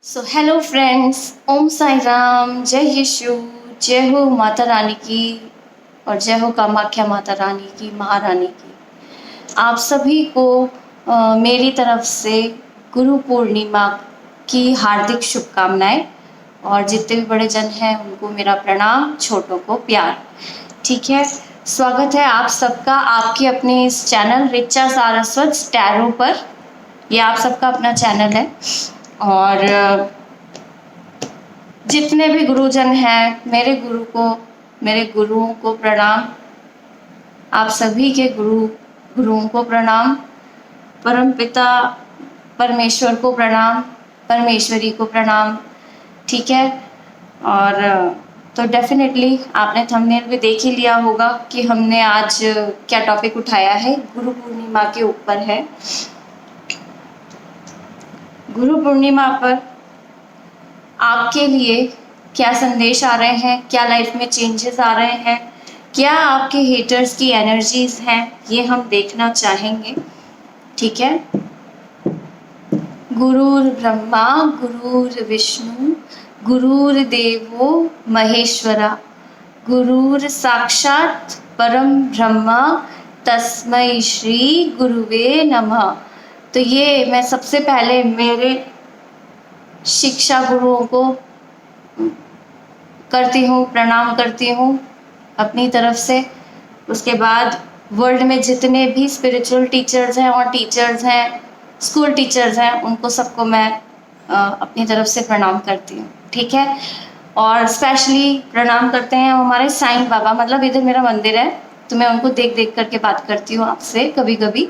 So hello friends, ओम साई राम, जय यीशु, जय हो माता रानी की और जय हो कामाख्या माता रानी की, महारानी की। आप सभी को मेरी तरफ से गुरु पूर्णिमा की हार्दिक शुभकामनाएं। और जितने भी बड़े जन हैं उनको मेरा प्रणाम, छोटों को प्यार। ठीक है, स्वागत है आप सबका आपके अपने इस चैनल रिचा सारस्वत टैरो पर। ये आप सबका अपना चैनल है और जितने भी गुरुजन हैं, मेरे गुरुओं को प्रणाम। आप सभी के गुरुओं को प्रणाम। परम पिता परमेश्वर को प्रणाम, परमेश्वरी को प्रणाम। ठीक है। और तो डेफिनेटली आपने थंबनेल भी देख ही लिया होगा कि हमने आज क्या टॉपिक उठाया है। गुरु पूर्णिमा के ऊपर है। गुरु पूर्णिमा पर आपके लिए क्या संदेश आ रहे हैं, क्या लाइफ में चेंजेस आ रहे हैं, क्या आपके हेटर्स की एनर्जीज हैं, ये हम देखना चाहेंगे। ठीक है। गुरुर ब्रह्मा गुरुर विष्णु गुरुर्देवो महेश्वरा, गुरुर साक्षात परम ब्रह्मा, तस्मै श्री गुरुवे नमः। तो ये मैं सबसे पहले मेरे शिक्षा गुरुओं को करती हूँ, प्रणाम करती हूँ अपनी तरफ से। उसके बाद वर्ल्ड में जितने भी स्पिरिचुअल टीचर्स हैं और टीचर्स हैं, स्कूल टीचर्स हैं, उनको सबको मैं अपनी तरफ से प्रणाम करती हूँ। ठीक है। और स्पेशली प्रणाम करते हैं हमारे साईं बाबा, मतलब इधर मेरा मंदिर है तो मैं उनको देख देख करके बात करती हूँ आपसे कभी कभी।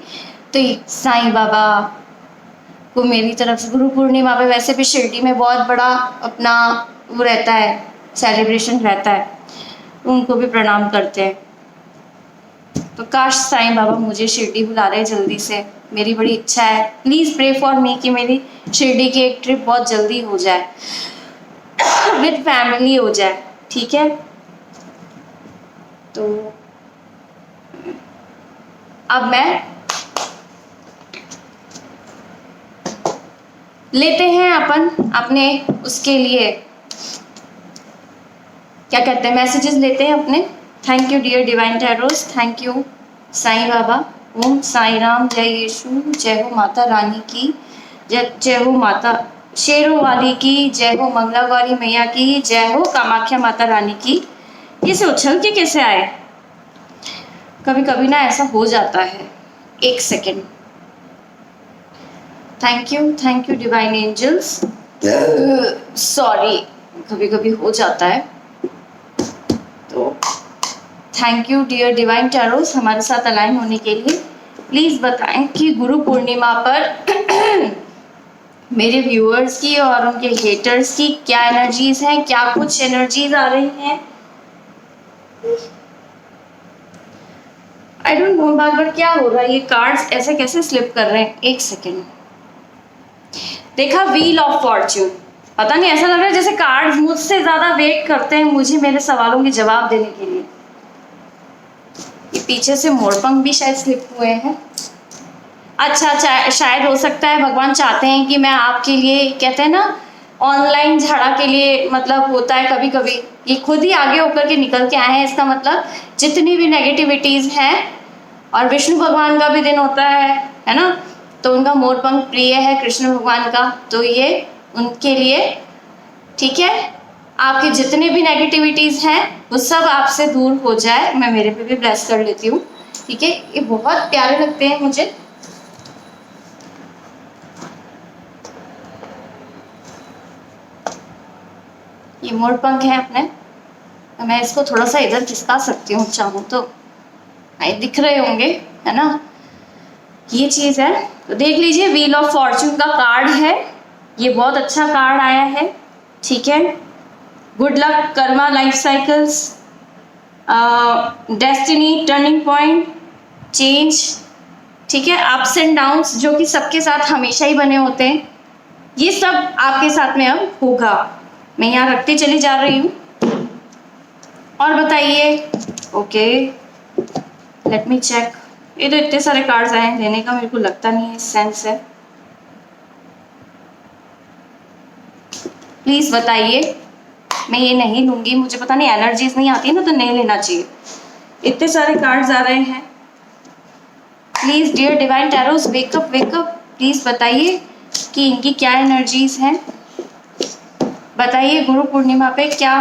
तो साईं बाबा को मेरी तरफ से गुरु पूर्णिमा पे वैसे भी शिरडी में बहुत बड़ा अपना वो रहता है, सेलिब्रेशन रहता है, उनको भी प्रणाम करते हैं। तो काश साईं बाबा मुझे शिरडी बुला रहे जल्दी से, मेरी बड़ी इच्छा है। प्लीज़ प्रे फॉर मी कि मेरी शिरडी की एक ट्रिप बहुत जल्दी हो जाए, विद फैमिली हो जाए। ठीक है। तो अब मैं लेते हैं अपन अपने उसके लिए क्या कहते हैं, मैसेजेस लेते हैं अपने। Thank you dear divine tarots, thank you Sai Baba. ओम साई राम, जय यीशु, जय हो माता रानी की, जय हो माता शेरों वाली की, जय हो मंगला गौरी मैया की, जय हो कामाख्या माता रानी की। ये से उछल के कैसे आए? कभी कभी ना ऐसा हो जाता है। एक second. Thank you divine angels. Sorry, कभी कभी हो जाता है। तो thank you dear divine tarots हमारे साथ अलाइन होने के लिए। प्लीज़ बताएं कि गुरु पूर्णिमा पर मेरे व्यूअर्स की और उनके हेटर्स की क्या एनर्जीज हैं, क्या कुछ एनर्जीज आ रही हैं। आई डोंट नो बार बार क्या हो रहा है, ये कार्ड्स ऐसे कैसे स्लिप कर रहे हैं। एक सेकेंड। देखा व्हील ऑफ फॉर्च्यून, पता नहीं ऐसा लग रहा है जैसे कार्ड्स मुझसे ज्यादा वेट करते हैं मुझे मेरे सवालों के जवाब देने के लिए। ये पीछे से मोरपंख भी शायद स्लिप हुए हैं। अच्छा, शायद हो सकता है भगवान चाहते हैं कि मैं आपके लिए, कहते हैं ना ऑनलाइन झाड़ा के लिए, मतलब होता है कभी कभी ये खुद ही आगे होकर के निकल के आए हैं। इसका मतलब जितनी भी नेगेटिविटीज हैं, और विष्णु भगवान का भी दिन होता है ना, तो उनका मोरपंख प्रिय है कृष्ण भगवान का, तो ये उनके लिए। ठीक है। आपके जितने भी नेगेटिविटीज हैं वो सब आपसे दूर हो जाए। मैं मेरे पे भी ब्लेस कर लेती हूँ। ठीक है। ये बहुत प्यारे लगते हैं मुझे। ये मोरपंख है अपने, तो मैं इसको थोड़ा सा इधर खिसका सकती हूँ चाहूँ तो। ये दिख रहे होंगे, है ना, ये चीज है। तो देख लीजिए, व्हील ऑफ फॉर्च्यून का कार्ड है। ये बहुत अच्छा कार्ड आया है। ठीक है। Good luck, Karma, life cycles, destiny, turning point, change. ठीक है। अप्स एंड डाउन्स जो कि सबके साथ हमेशा ही बने होते हैं, ये सब आपके साथ में अब होगा। मैं यहाँ रखते चली जा रही हूँ। और बताइए। Okay, let me check. ये तो इतने सारे कार्ड्स आए हैं, लेने का मेरे को लगता नहीं है सेंस है। प्लीज़ बताइए। मैं ये नहीं लूँगी, मुझे पता नहीं एनर्जीज नहीं आती है ना, तो नहीं लेना चाहिए। इतने सारे कार्ड्स आ रहे हैं। Please dear divine tarots, wake up wake up, please बताइए कि इनकी क्या एनर्जीज हैं। बताइए गुरु पूर्णिमा पे क्या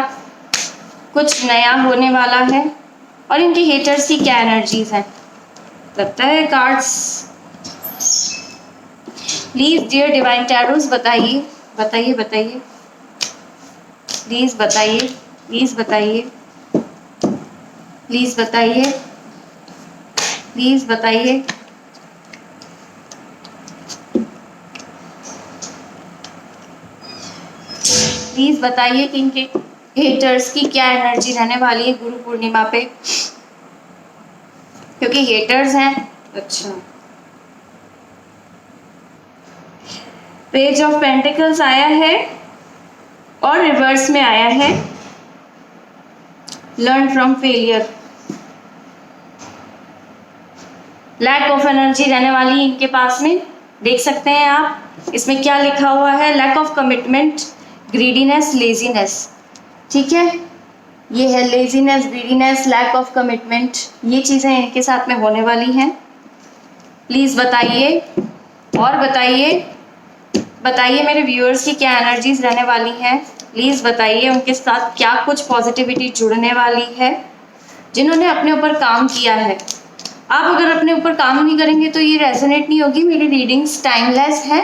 कुछ नया होने वाला है और इनके हेटर्स की क्या एनर्जीज हैं। लगता है कार्ड्स। प्लीज़ डियर डिवाइन टैरोस बताइए बताइए बताइए, प्लीज़ बताइए, प्लीज़ बताइए, प्लीज़ बताइए, प्लीज़ बताइए। प्लीज़ बताइए कि इनके हेटर्स की क्या एनर्जी रहने वाली है गुरु पूर्णिमा पे, क्योंकि हेटर्स हैं। अच्छा, पेज ऑफ पेंटिकल्स आया है और रिवर्स में आया है learn from failure. Lack of energy रहने वाली इनके पास में, देख सकते हैं आप। इसमें क्या लिखा हुआ है, lack of commitment, greediness, laziness. ठीक है, ये है laziness, greediness, lack of commitment, ये चीज़ें इनके साथ में होने वाली हैं। प्लीज़ बताइए और बताइए, बताइए मेरे व्यूअर्स की क्या एनर्जीज रहने वाली हैं। प्लीज़ बताइए उनके साथ क्या कुछ पॉजिटिविटी जुड़ने वाली है जिन्होंने अपने ऊपर काम किया है। आप अगर अपने ऊपर काम नहीं करेंगे तो ये रेजोनेट नहीं होगी। मेरी रीडिंग्स टाइमलेस है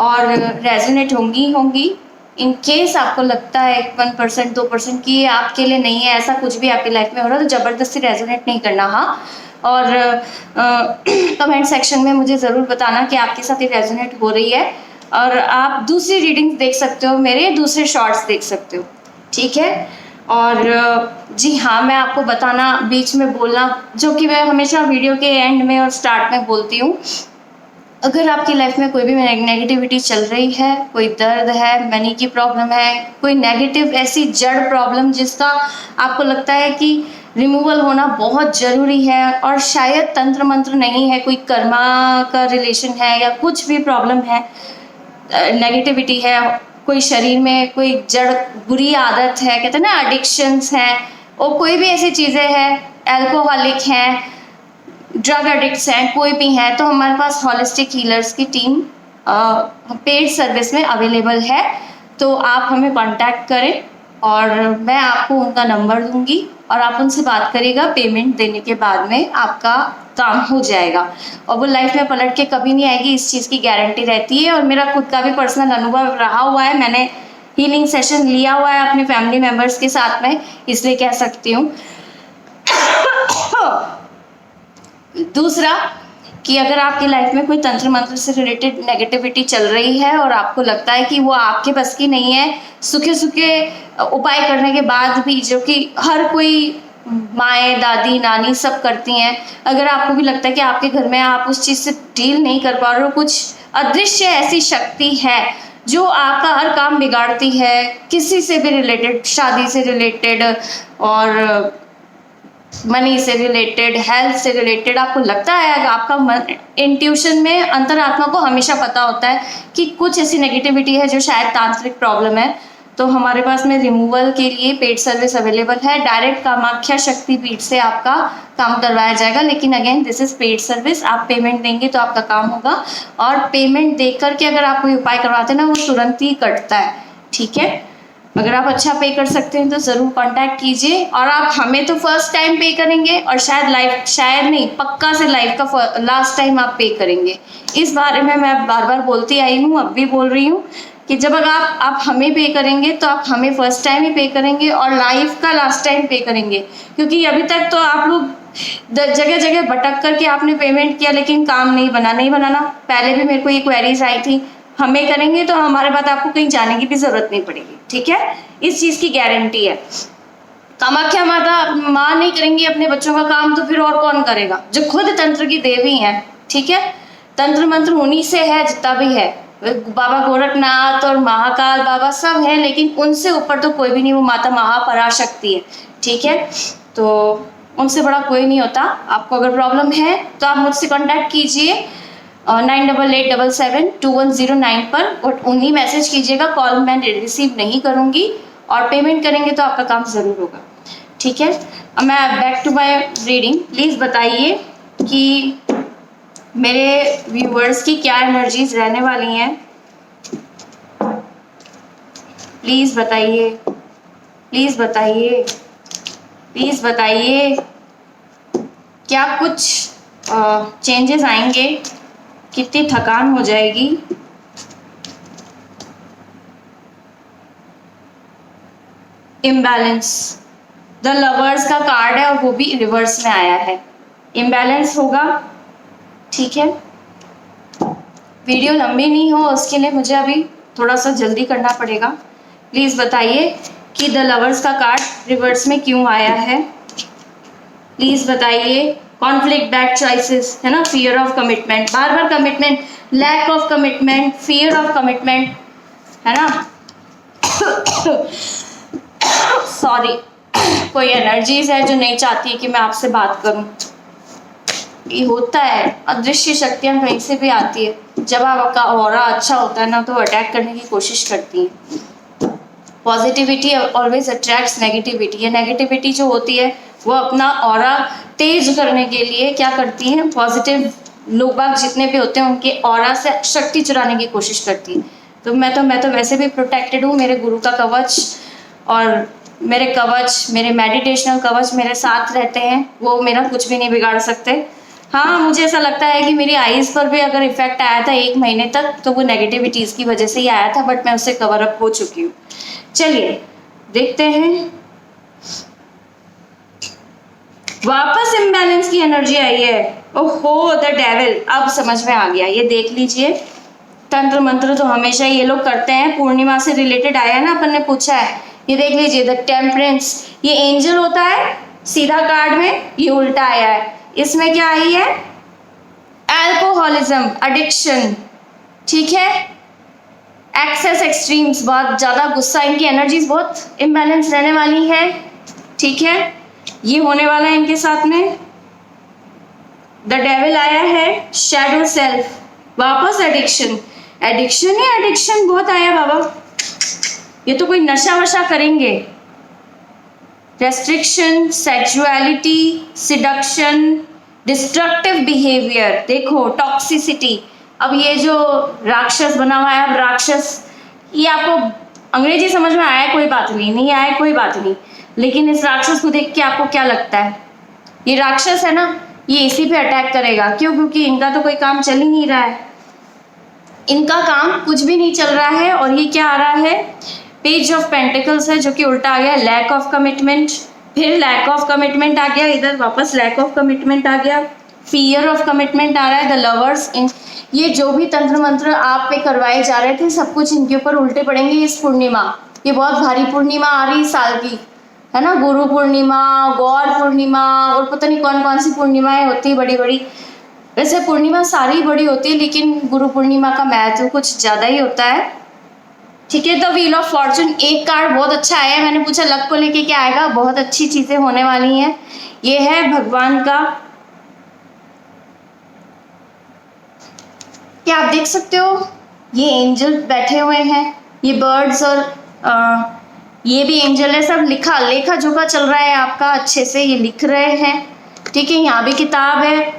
और रेजोनेट होंगी। इन केस आपको लगता है 1% 2% कि ये आपके लिए नहीं है, ऐसा कुछ भी आपकी लाइफ में हो रहा है, तो ज़बरदस्ती रेजोनेट नहीं करना। हाँ, और कमेंट सेक्शन में मुझे ज़रूर बताना कि आपके साथ ये रेजोनेट हो रही है। और आप दूसरी रीडिंग्स देख सकते हो, मेरे दूसरे शॉर्ट्स देख सकते हो। ठीक है, और जी हाँ, मैं आपको बताना, बीच में बोलना, जो कि मैं हमेशा वीडियो के एंड में और स्टार्ट में बोलती हूँ, अगर आपकी लाइफ में कोई भी नेगेटिविटी चल रही है, कोई दर्द है, मनी की प्रॉब्लम है, कोई नेगेटिव ऐसी जड़ प्रॉब्लम जिसका आपको लगता है कि रिमूवल होना बहुत ज़रूरी है, और शायद तंत्र मंत्र नहीं है, कोई कर्मा का रिलेशन है या कुछ भी प्रॉब्लम है, नेगेटिविटी है, कोई शरीर में कोई जड़ बुरी आदत है, कहते हैं ना एडिक्शंस हैं, और कोई भी ऐसी चीज़ें हैं, अल्कोहलिक हैं, ड्रग एडिक्ट्स हैं, कोई भी हैं, तो हमारे पास होलिस्टिक हीलर्स की टीम पेड सर्विस में अवेलेबल है। तो आप हमें कांटेक्ट करें और मैं आपको उनका नंबर दूंगी और आप उनसे बात करिएगा। पेमेंट देने के बाद में आपका काम हो जाएगा और वो लाइफ में पलट के कभी नहीं आएगी, इस चीज़ की गारंटी रहती है। और मेरा खुद का भी पर्सनल अनुभव रहा हुआ है, मैंने हीलिंग सेशन लिया हुआ है अपने फैमिली मेम्बर्स के साथ में, इसलिए कह सकती हूँ। दूसरा कि अगर आपकी लाइफ में कोई तंत्र मंत्र से रिलेटेड नेगेटिविटी चल रही है और आपको लगता है कि वो आपके बस की नहीं है, सूखे सूखे उपाय करने के बाद भी, जो कि हर कोई माएँ, दादी, नानी सब करती हैं, अगर आपको भी लगता है कि आपके घर में आप उस चीज़ से डील नहीं कर पा रहे हो, कुछ अदृश्य ऐसी शक्ति है जो आपका हर काम बिगाड़ती है, किसी से भी रिलेटेड, शादी से रिलेटेड और मनी से रिलेटेड, हेल्थ से रिलेटेड, आपको लगता है, आपका इंट्यूशन में, अंतरात्मा को हमेशा पता होता है कि कुछ ऐसी नेगेटिविटी है जो शायद तांत्रिक प्रॉब्लम है, तो हमारे पास में रिमूवल के लिए पेड सर्विस अवेलेबल है। डायरेक्ट कामाख्या शक्तिपीठ से आपका काम करवाया जाएगा, लेकिन again this is paid service. आप पेमेंट देंगे तो आपका काम होगा, और पेमेंट दे करके अगर आप कोई उपाय करवाते हैं ना, वो तुरंत ही कटता है। ठीक है, अगर आप अच्छा पे कर सकते हैं तो ज़रूर कांटेक्ट कीजिए। और आप हमें तो फर्स्ट टाइम पे करेंगे और शायद नहीं, पक्का से लाइफ का लास्ट टाइम आप पे करेंगे। इस बारे में मैं बार बार बोलती आई हूँ, अब भी बोल रही हूँ कि जब अगर आप हमें पे करेंगे तो आप हमें फर्स्ट टाइम ही पे करेंगे और लाइफ का लास्ट टाइम पे करेंगे, क्योंकि अभी तक तो आप लोग जगह जगह भटक करके आपने पेमेंट किया लेकिन काम नहीं बनाना। पहले भी मेरे को ये क्वेरीज आई थी, हमें करेंगे तो हमारे बाद आपको कहीं जाने की भी जरूरत नहीं पड़ेगी। ठीक है, इस चीज की गारंटी है। कामाख्या माता माँ नहीं करेंगी अपने बच्चों का काम तो फिर और कौन करेगा, जो खुद तंत्र की देवी हैं। ठीक है, तंत्र मंत्र उन्हीं से है जितना भी है, बाबा गोरखनाथ और महाकाल बाबा सब हैं, लेकिन उनसे ऊपर तो कोई भी नहीं, वो माता महापराशक्ति है। ठीक है, तो उनसे बड़ा कोई नहीं होता। आपको अगर प्रॉब्लम है तो आप मुझसे कांटेक्ट कीजिए। 9887721009 पर और उन्हीं मैसेज कीजिएगा। कॉल मैं रिसीव नहीं करूँगी और पेमेंट करेंगे तो आपका काम ज़रूर होगा, ठीक है। अब मैं back to my reading. Please बताइए कि मेरे व्यूवर्स की क्या एनर्जीज रहने वाली हैं। प्लीज़ बताइए, प्लीज़ बताइए, प्लीज़ बताइए, क्या कुछ चेंजेस आएंगे, कितनी थकान हो जाएगी। इम्बैलेंस, द लवर्स का कार्ड है और वो भी रिवर्स में आया है। इम्बैलेंस होगा, ठीक है। वीडियो लंबी नहीं हो उसके लिए मुझे अभी थोड़ा सा जल्दी करना पड़ेगा। प्लीज़ बताइए कि द लवर्स का कार्ड रिवर्स में क्यों आया है। प्लीज़ बताइए। कॉन्फ्लिक्ट, बैड चॉइसेस, है ना, फियर ऑफ कमिटमेंट, बार बार commitment, lack of commitment, fear of commitment, है ना। सॉरी, कोई एनर्जीज है जो नहीं चाहती है कि मैं आपसे बात करूं। ये होता है, अदृश्य शक्तियां कहीं से भी आती है। जब आपका ऑरा अच्छा होता है ना तो अटैक करने की कोशिश करती है। Positivity always attracts negativity. ये नेगेटिविटी जो होती है वो अपना ऑरा तेज करने के लिए क्या करती है, पॉजिटिव लोग बाग जितने भी होते हैं उनके ऑरा से शक्ति चुराने की कोशिश करती है। तो मैं तो वैसे भी प्रोटेक्टेड हूँ। मेरे गुरु का कवच और मेरे कवच, मेरे मेडिटेशनल कवच मेरे साथ रहते हैं, वो मेरा कुछ भी नहीं बिगाड़ सकते। हाँ, मुझे ऐसा लगता है कि मेरी आईज पर भी अगर इफेक्ट आया था 1 महीने तक तो वो नेगेटिविटीज़ की वजह से ही आया था, बट मैं उससे कवर अप हो चुकी हूँ। चलिए देखते हैं। वापस इम्बैलेंस की एनर्जी आई है। ओहो, द डेविल। अब समझ में आ गया। ये देख लीजिए, तंत्र मंत्र तो हमेशा ये लोग करते हैं। पूर्णिमा से रिलेटेड आया है ना, अपन ने पूछा है। ये देख लीजिए, द टेम्परेंस। ये एंजल होता है सीधा कार्ड में, ये उल्टा आया है। इसमें क्या आई है, अल्कोहलिज्म, एडिक्शन, ठीक है, एक्सेस, एक्सट्रीम्स, बहुत ज्यादा गुस्सा। इनकी एनर्जीज बहुत इम्बैलेंस रहने वाली है, ठीक है। ये होने वाला है इनके साथ में। द डेविल आया है, शैडो सेल्फ, वापस एडिक्शन। एडिक्शन है, एडिक्शन बहुत आया बाबा। ये तो कोई नशा वशा करेंगे। Restriction, sexuality, seduction, destructive behaviour, देखो टॉक्सिसिटी। अब ये जो राक्षस बना हुआ है, अब राक्षस, ये आपको अंग्रेजी समझ में आया, कोई बात नहीं, नहीं आया कोई बात नहीं, लेकिन इस राक्षस को देख के आपको क्या लगता है, ये राक्षस है ना, ये इसी पे अटैक करेगा। क्यों? क्योंकि इनका तो कोई काम चल ही नहीं रहा है, इनका काम कुछ भी नहीं चल रहा है। और ये क्या आ रहा है, पेज ऑफ पेंटिकल्स है, जो कि उल्टा आ गया, लैक ऑफ कमिटमेंट, फिर लैक ऑफ कमिटमेंट आ गया, इधर वापस लैक ऑफ कमिटमेंट आ गया, फियर ऑफ कमिटमेंट आ रहा है, द लवर्स। इन ये जो भी तंत्र मंत्र आप पे करवाए जा रहे थे, सब कुछ इनके ऊपर उल्टे पड़ेंगे इस पूर्णिमा। ये बहुत भारी पूर्णिमा आ रही साल की, है ना, गुरु पूर्णिमा, गौर पूर्णिमा, और पता नहीं कौन कौन सी पूर्णिमाएं होती है बड़ी बड़ी। वैसे पूर्णिमा सारी बड़ी होती है, लेकिन गुरु पूर्णिमा का महत्व कुछ ज़्यादा ही होता है, ठीक है। द व्हील ऑफ फॉर्चून, एक कार्ड बहुत अच्छा आया है। मैंने पूछा लक को लेके क्या आएगा, बहुत अच्छी चीजें होने वाली हैं। ये है भगवान का, क्या आप देख सकते हो, ये एंजल बैठे हुए हैं, ये बर्ड्स, और ये भी एंजल है। सब लिखा लेखा जोखा चल रहा है आपका, अच्छे से ये लिख रहे हैं, ठीक है। यहाँ भी किताब है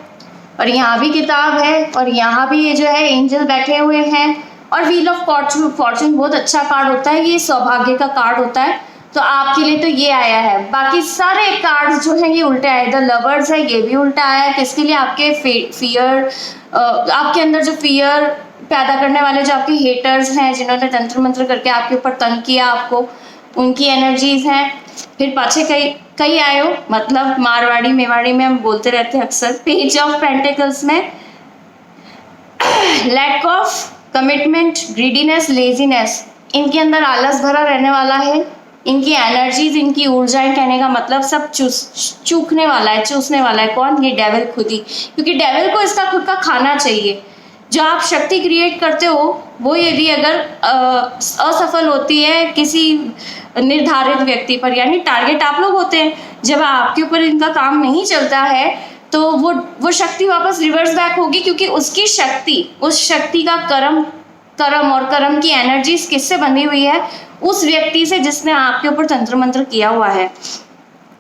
और यहाँ भी किताब है, और यहाँ भी ये जो है एंजल बैठे हुए हैं। और व्हील ऑफ फॉर्चून बहुत अच्छा कार्ड होता है, ये सौभाग्य का कार्ड होता है, तो आपके लिए तो ये आया है। बाकी सारे कार्ड्स जो हैं ये उल्टे आए। द लवर्स है, ये भी उल्टा आया है। किसके लिए? आपके फियर, आपके अंदर जो फियर पैदा करने वाले जो आपके हेटर्स हैं, जिन्होंने तंत्र मंत्र करके आपके ऊपर तंग किया आपको, उनकी एनर्जीज हैं। फिर पाछे कई आए हो, मतलब मारवाड़ी मेवाड़ी में हम बोलते रहते हैं अक्सर। पेज ऑफ पेंटिकल्स में lack of commitment, greediness, laziness, इनके अंदर आलस भरा रहने वाला है। इनकी एनर्जीज, इनकी ऊर्जाएं, कहने का मतलब सब चूसने वाला है। कौन? ये डेविल खुद ही, क्योंकि डेविल को इसका खुद का खाना चाहिए। जो आप शक्ति क्रिएट करते हो वो यदि अगर असफल होती है किसी निर्धारित व्यक्ति पर, यानी टारगेट आप लोग होते हैं, जब आपके ऊपर इनका काम नहीं चलता है तो वो शक्ति वापस रिवर्स बैक होगी, क्योंकि उसकी शक्ति, उस शक्ति का कर्म और कर्म की एनर्जी किससे बनी हुई है? उस व्यक्ति से जिसने आपके ऊपर तंत्र मंत्र किया हुआ है।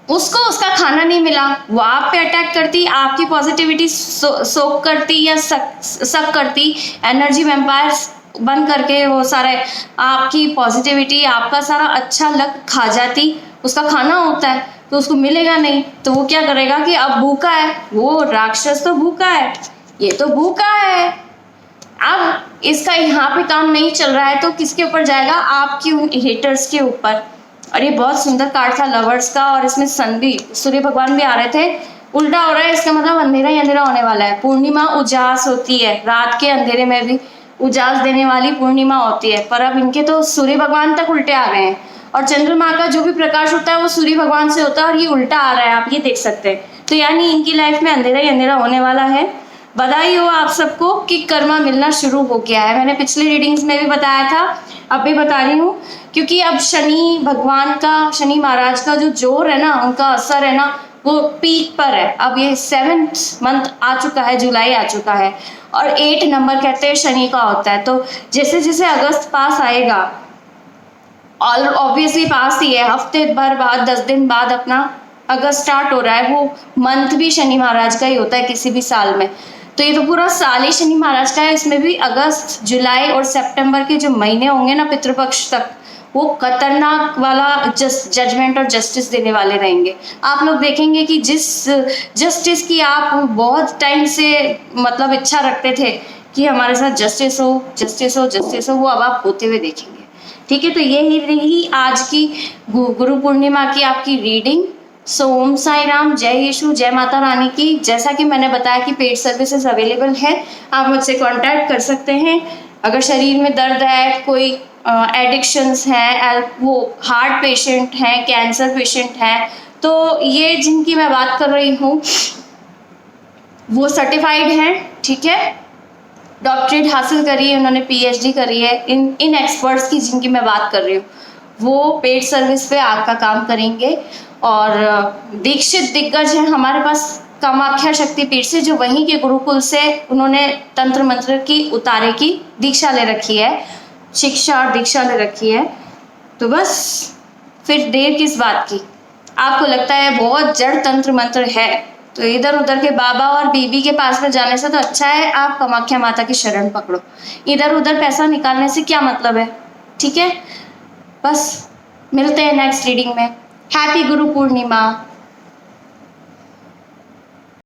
उसको उसका खाना नहीं मिला, वो आप पे अटैक करती, आपकी पॉजिटिविटी सोक करती या सक करती, एनर्जी वैम्पायर बन करके वो सारे आपकी पॉजिटिविटी, आपका सारा अच्छा लक खा जाती। उसका खाना होता है तो उसको मिलेगा नहीं, तो वो क्या करेगा कि अब भूखा है, वो राक्षस तो भूखा है, ये तो भूखा है, अब इसका यहाँ पे काम नहीं चल रहा है, तो किसके ऊपर जाएगा? आपकी हेटर्स के ऊपर। और ये बहुत सुंदर कार्ड था लवर्स का, और इसमें सन भी, सूर्य भगवान भी आ रहे थे। उल्टा हो रहा है, इसका मतलब अंधेरा ही अंधेरा होने वाला है। पूर्णिमा उजास होती है, रात के अंधेरे में भी उजास देने वाली पूर्णिमा होती है, पर अब इनके तो सूर्य भगवान तक उल्टे आ गए हैं, और चंद्रमा का जो भी प्रकाश होता है वो सूर्य भगवान से होता है, और ये उल्टा आ रहा है, आप ये देख सकते हैं। तो यानी इनकी लाइफ में अंधेरा ही अंधेरा होने वाला है। बधाई हो आप सबको कि कर्मा मिलना शुरू हो गया है। मैंने पिछली रीडिंग्स में भी बताया था, अब भी बता रही हूँ, क्योंकि अब शनि भगवान का, शनि महाराज का जो जोर है ना, उनका असर है ना, वो पीक पर है। अब ये 7th मंथ आ चुका है, जुलाई आ चुका है, और 8 नंबर कहते हैं शनि का होता है। तो जैसे जैसे अगस्त पास आएगा, और ऑब्वियसली पास ही है, हफ्ते भर बाद, 10 दिन बाद अपना अगस्त स्टार्ट हो रहा है। वो मंथ भी शनि महाराज का ही होता है किसी भी साल में, तो ये तो पूरा साल ही शनि महाराज का है। इसमें भी अगस्त, जुलाई और सितंबर के जो महीने होंगे ना पितृपक्ष तक, वो खतरनाक वाला जजमेंट और जस्टिस देने वाले रहेंगे। आप लोग देखेंगे कि जिस जस्टिस की आप बहुत टाइम से मतलब इच्छा रखते थे कि हमारे साथ जस्टिस हो, जस्टिस हो, जस्टिस हो, वो अब आप होते हुए देखेंगे। ठीक है, तो यही रही आज की गुरु पूर्णिमा की आपकी रीडिंग। सो ओम साई राम, जय यीशु, जय माता रानी की। जैसा कि मैंने बताया कि पेड सर्विसेज अवेलेबल है, आप मुझसे कांटेक्ट कर सकते हैं। अगर शरीर में दर्द है, कोई एडिक्शंस हैं, वो हार्ट पेशेंट हैं, कैंसर पेशेंट हैं, तो ये जिनकी मैं बात कर रही हूँ वो सर्टिफाइड हैं। ठीक है, डॉक्टरेट हासिल करी है उन्होंने, PhD करी है। इन एक्सपर्ट्स की जिनकी मैं बात कर रही हूँ, वो पेड सर्विस पे आपका काम करेंगे। और दीक्षित दिग्गज हैं हमारे पास कामाख्या शक्तिपीठ से, जो वहीं के गुरुकुल से उन्होंने तंत्र मंत्र की उतारे की दीक्षा ले रखी है, शिक्षा और दीक्षा ले रखी है। तो बस फिर देर किस बात की? आपको लगता है बहुत जड़ तंत्र मंत्र है, तो इधर उधर के बाबा और बीबी के पास में जाने से तो अच्छा है आप कामाख्या माता की शरण पकड़ो। इधर उधर पैसा निकालने से क्या मतलब है? ठीक है, बस मिलते हैं नेक्स्ट रीडिंग में। हैप्पी गुरु पूर्णिमा।